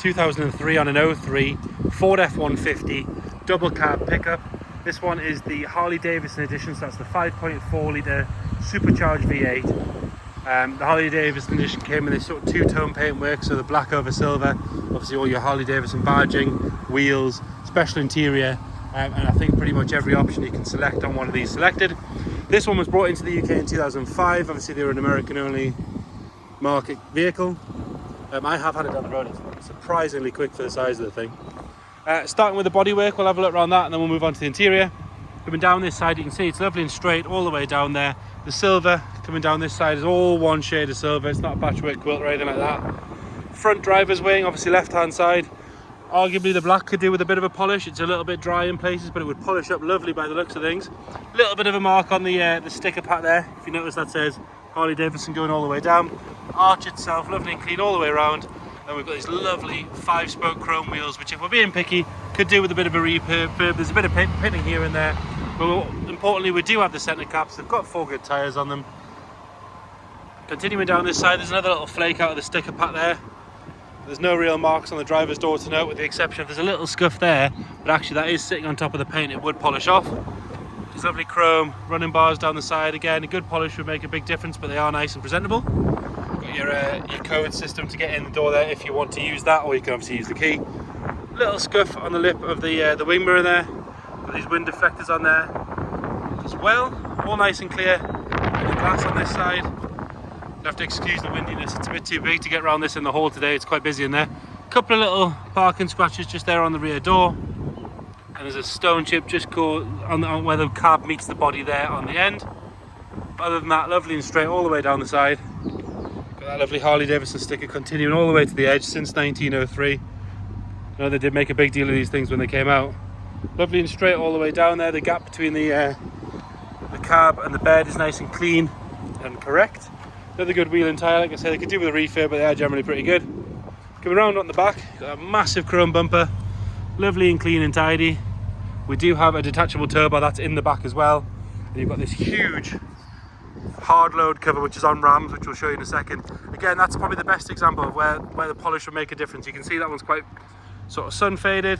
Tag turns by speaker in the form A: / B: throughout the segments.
A: 2003 on an 03 Ford F150 double cab pickup. This one is the Harley Davidson edition, so that's the 5.4 litre supercharged V8. The Harley Davidson edition came in this sort of two-tone paintwork, so the black over silver, obviously all your Harley Davidson badging, wheels, special interior, and I think pretty much every option you can select on one of these selected. This one was brought into the UK in 2005. Obviously they were an American only market vehicle. I have had it down the road. It's surprisingly quick for the size of the thing. Starting with the bodywork, we'll have a look around that and then we'll move on to the interior. Coming down this side, you can see it's lovely and straight all the way down there. The silver coming down this side is all one shade of silver. It's not a patchwork quilt or anything like that. Front driver's wing, obviously left hand side. Arguably the black could do with a bit of a polish. It's a little bit dry in places, but it would polish up lovely by the looks of things. Little bit of a mark on the sticker pack there. If you notice, that says Harley Davidson going all the way down. Arch itself, lovely and clean all the way around. And we've got these lovely 5-spoke chrome wheels, which if we're being picky, could do with a bit of a refurb. There's a bit of pitting here and there. But importantly, we do have the centre caps. They've got 4 good tyres on them. Continuing down this side, there's another little flake out of the sticker pack there. There's no real marks on the driver's door to note, with the exception of there's a little scuff there, but actually that is sitting on top of the paint. It would polish off. There's lovely chrome running bars down the side. Again, a good polish would make a big difference, but they are nice and presentable. Got your code system to get in the door there if you want to use that, or you can obviously use the key. Little scuff on the lip of the wing mirror there. Got these wind deflectors on there as well, all nice and clear. And the glass on this side. You have to excuse the windiness, it's a bit too big to get around this in the hall today. It's quite busy in there. Couple of little parking scratches just there on the rear door, and there's a stone chip just caught on where the cab meets the body there on the end. But other than that, lovely and straight all the way down the side. Got that lovely Harley Davidson sticker continuing all the way to the edge since 1903. I know they did make a big deal of these things when they came out. Lovely and straight all the way down there. The gap between the cab and the bed is nice and clean and correct. Another good wheel and tyre, like I said, they could do with a refurb, but they are generally pretty good. Coming around on the back, got a massive chrome bumper, lovely and clean and tidy. We do have a detachable tow bar that's in the back as well. And you've got this huge hard load cover which is on rams, which we'll show you in a second. Again, that's probably the best example of where the polish will make a difference. You can see that one's quite sort of sun faded.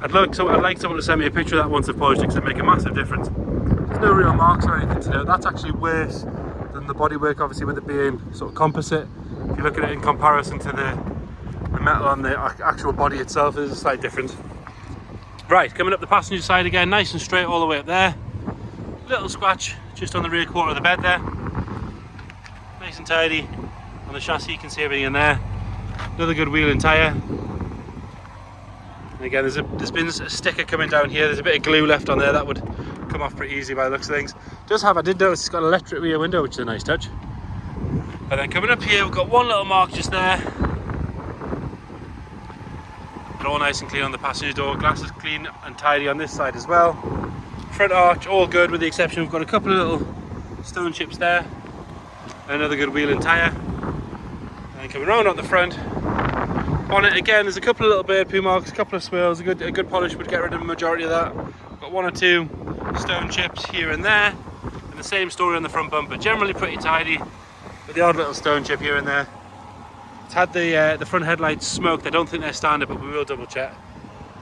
A: I'd like someone to send me a picture of that once they've polished it, because it'd make a massive difference. There's no real marks or anything to note. That's actually worse than the bodywork, obviously, with it being sort of composite. If you look at it in comparison to the metal on the actual body itself, there's a slight difference. Right, coming up the passenger side again, nice and straight all the way up there. Little scratch just on the rear quarter of the bed there. Nice and tidy. On the chassis you can see everything in there. Another good wheel and tyre. And again, there's been a sticker coming down here. There's a bit of glue left on there that would come off pretty easy by the looks of things. I did notice it's got an electric rear window, which is a nice touch. And then coming up here, we've got one little mark just there. But all nice and clean on the passenger door. Glass is clean and tidy on this side as well. Front arch, all good, with the exception we've got a couple of little stone chips there. Another good wheel and tyre. And then coming around on the front. On it again, there's a couple of little bird poo marks, a couple of swirls. A good polish would get rid of the majority of that. Got 1 or 2 stone chips here and there. And the same story on the front bumper. Generally pretty tidy, but the odd little stone chip here and there. It's had the front headlights smoked. I don't think they're standard, but we will double check.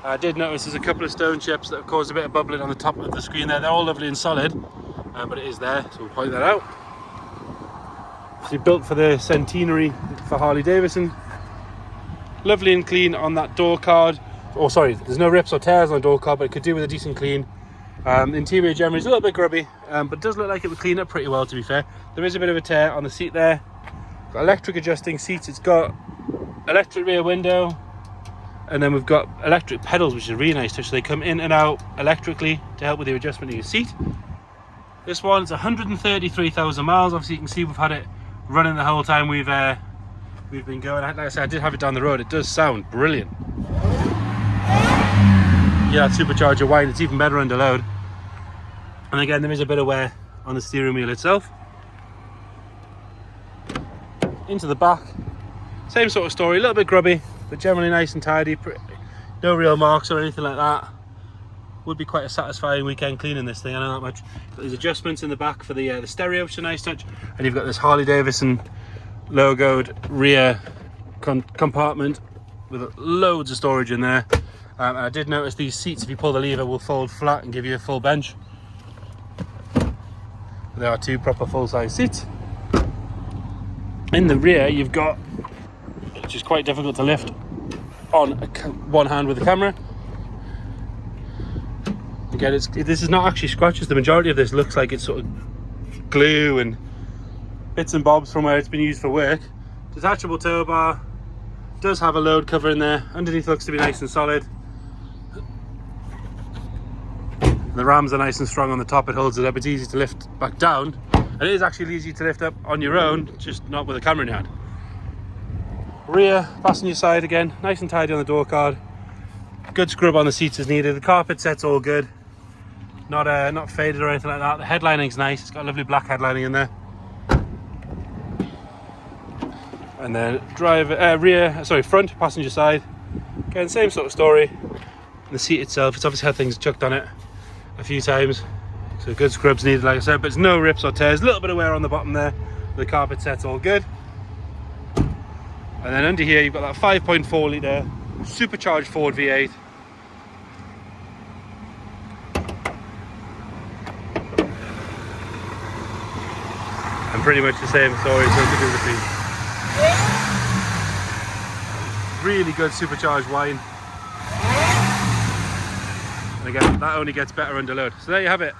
A: I did notice there's a couple of stone chips that have caused a bit of bubbling on the top of the screen there. They're all lovely and solid, but it is there, so we'll point that out. Obviously built for the centenary for Harley Davidson. Lovely and clean on that door card. Oh, sorry, there's no rips or tears on the door card, but it could do with a decent clean. The interior generally is a little bit grubby, but it does look like it would clean up pretty well, to be fair. There is a bit of a tear on the seat there. Got electric adjusting seats. It's got electric rear window, and then we've got electric pedals, which is a really nice touch. So they come in and out electrically to help with the adjustment of your seat. This one's 133,000 miles. Obviously, you can see we've had it running the whole time we've been going. Like I said, I did have it down the road. It does sound brilliant. Yeah, supercharger whine. It's even better under load. And again, there is a bit of wear on the steering wheel itself. Into the back, same sort of story. A little bit grubby, but generally nice and tidy. No real marks or anything like that. Would be quite a satisfying weekend cleaning this thing, I know that much. But there's adjustments in the back for the stereo, which is a nice touch. And you've got this Harley Davidson logoed rear compartment with loads of storage in there. And I did notice these seats, if you pull the lever, will fold flat and give you a full bench. There are two proper full-size seats. In the rear, you've got, which is quite difficult to lift on one hand with the camera. Again, this is not actually scratches. The majority of this looks like it's sort of glue and bits and bobs from where it's been used for work. Detachable tow bar, does have a load cover in there. Underneath looks to be nice and solid. The rams are nice and strong on the top. It holds it up. It's easy to lift back down, and it is actually easy to lift up on your own, just not with a camera in your hand. Rear passenger side, again, nice and tidy on the door card. Good scrub on the seats as needed. The carpet set's all good, not faded or anything like that. The headlining's nice. It's got lovely black headlining in there. And then front passenger side, again, same sort of story. The seat itself, it's obviously had things chucked on it a few times, so good scrubs needed, like I said, but it's no rips or tears. A little bit of wear on the bottom there. The carpet set's all good. And then under here you've got that 5.4 litre supercharged Ford V8. And pretty much the same story, so to do the feed. Really good supercharged wine. And again, that only gets better under load. So there you have it.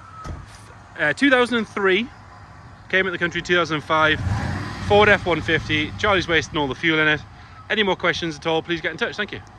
A: 2003, came at the country 2005, Ford F150. Charlie's wasting all the fuel in it. Any more questions at all, please get in touch. Thank you.